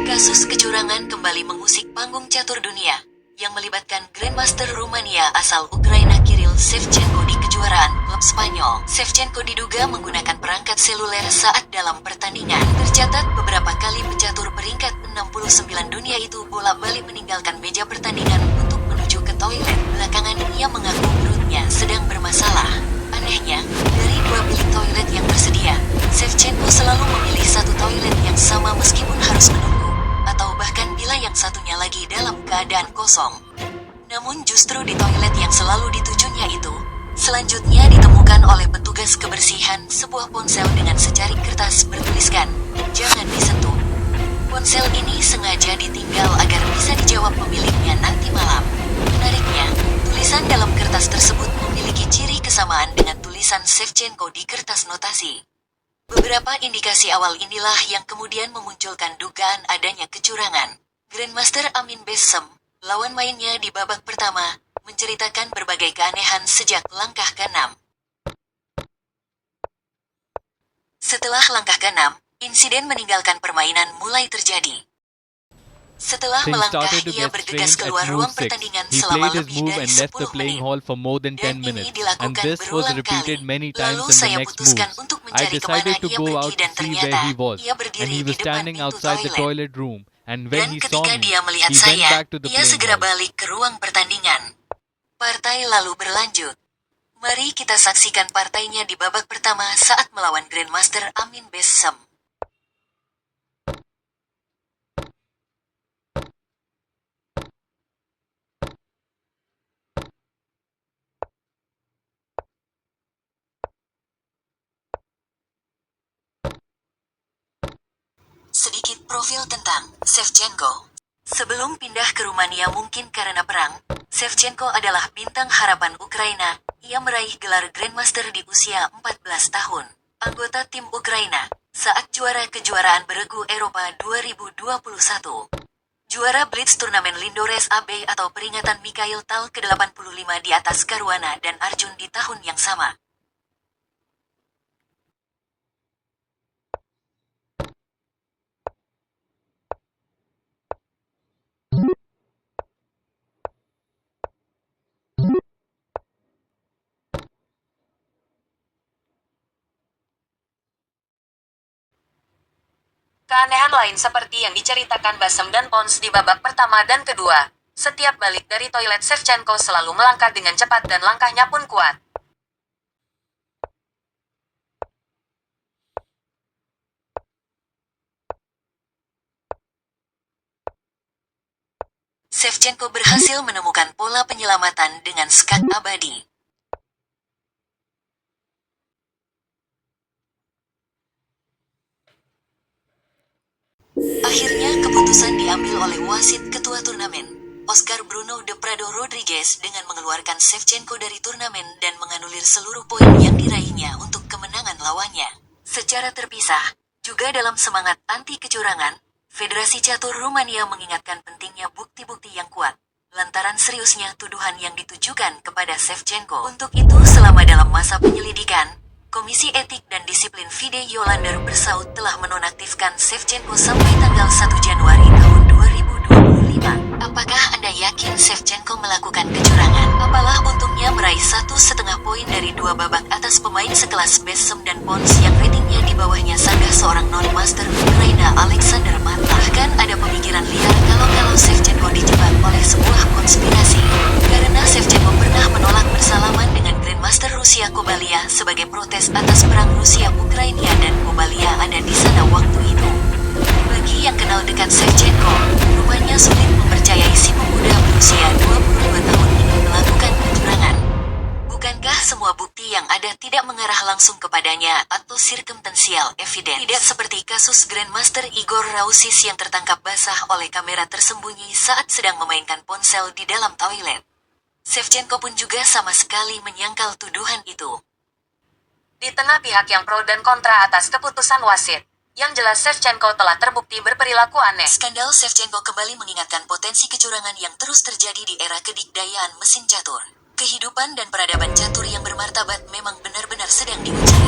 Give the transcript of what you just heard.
Kasus kecurangan kembali mengusik panggung catur dunia, yang melibatkan Grandmaster Rumania asal Ukraina Kirill Shevchenko di kejuaraan klub Spanyol. Shevchenko diduga menggunakan perangkat seluler saat dalam pertandingan. Tercatat beberapa kali pecatur peringkat 69 dunia itu bolak-balik meninggalkan meja pertandingan untuk menuju ke toilet. Belakangan ia mengaku perutnya sedang bermasalah. Anehnya, dari 2 bilik toilet yang tersedia, Shevchenko selalu memilih satu toilet yang sama meskipun harus menunggu, atau bahkan bila yang satunya lagi dalam keadaan kosong. Namun justru di toilet yang selalu ditujunya itu, selanjutnya ditemukan oleh petugas kebersihan sebuah ponsel dengan secarik kertas bertuliskan, "Jangan disentuh." Ponsel ini sengaja ditinggal agar bisa dijawab pemiliknya nanti malam. Menariknya, tulisan dalam kertas tersebut memiliki ciri kesamaan dengan tulisan Shevchenko di kertas notasi. Beberapa indikasi awal inilah yang kemudian memunculkan dugaan adanya kecurangan. Grandmaster Amin Bessem, lawan mainnya di babak pertama, menceritakan berbagai keanehan sejak langkah ke-6. Setelah langkah ke-6, insiden meninggalkan permainan mulai terjadi. Setelah Things melangkah, started to ia get bergegas strange keluar at ruang move 6. pertandingan He selama played his lebih move dari and left the 10 playing menit. hall for more than Dan 10 ini minutes, and dilakukan this was berulang repeated kali. many Lalu times in the saya next putuskan moves. untuk I mencari kemana decided to ia go pergi out to dan see ternyata where he was, ia and berdiri he di was depan standing pintu outside the toilet. toilet room, and when Dan he saw ketika me, dia melihat he went saya, back to the ia playing segera hall. balik ke ruang pertandingan. Partai lalu berlanjut. Mari kita saksikan partainya di babak pertama saat melawan Grandmaster Amin Bessem. Sedikit profil tentang Shevchenko. Sebelum pindah ke Rumania mungkin karena perang, Shevchenko adalah bintang harapan Ukraina. Ia meraih gelar Grandmaster di usia 14 tahun. Anggota tim Ukraina, saat juara kejuaraan beregu Eropa 2021. Juara Blitz turnamen Lindores AB atau peringatan Mikhail Tal ke-85 di atas Caruana dan Arjun di tahun yang sama. Keanehan lain seperti yang diceritakan Basem dan Pons di babak pertama dan kedua. Setiap balik dari toilet Shevchenko selalu melangkah dengan cepat dan langkahnya pun kuat. Shevchenko berhasil menemukan pola penyelamatan dengan skak abadi. Akhirnya keputusan diambil oleh wasit ketua turnamen, Oscar Bruno de Prado Rodriguez, dengan mengeluarkan Shevchenko dari turnamen dan menganulir seluruh poin yang diraihnya untuk kemenangan lawannya. Secara terpisah, juga dalam semangat anti kecurangan, Federasi Catur Rumania mengingatkan pentingnya bukti-bukti yang kuat, lantaran seriusnya tuduhan yang ditujukan kepada Shevchenko. Untuk itu selama dalam masa penyelidikan, Komisi Etik dan Disiplin FIDE Yolander Bersaut telah menonaktifkan Shevchenko sampai tanggal 1 Januari tahun 2025. Apakah Anda yakin Shevchenko melakukan kecurangan? Apalah untungnya meraih 1,5 poin dari 2 babak atas pemain sekelas Bessem dan Pons yang ratingnya di bawahnya sanggah seorang non-master Ukraina Alexander Mat. Bahkan ada pemikiran liar kalau Shevchenko dijebak oleh sebuah konspirasi. Karena Shevchenko pernah menolak bersalaman dengan Grandmaster Rusia Kobalia sebagai protes atas perang Rusia-Ukraina dan Kobalia ada di sana waktu itu. Bagi yang kenal dekat Shevchenko, rupanya sulit mempercayai si pemuda berusia 22 tahun ini melakukan kecurangan. Bukankah semua bukti yang ada tidak mengarah langsung kepadanya atau circumstantial evidence? Tidak seperti kasus Grandmaster Igor Rausis yang tertangkap basah oleh kamera tersembunyi saat sedang memainkan ponsel di dalam toilet. Shevchenko pun juga sama sekali menyangkal tuduhan itu. Di tengah pihak yang pro dan kontra atas keputusan wasit, yang jelas Shevchenko telah terbukti berperilaku aneh. Skandal Shevchenko kembali mengingatkan potensi kecurangan yang terus terjadi di era kedikdayaan mesin catur. Kehidupan dan peradaban catur yang bermartabat memang benar-benar sedang diuji.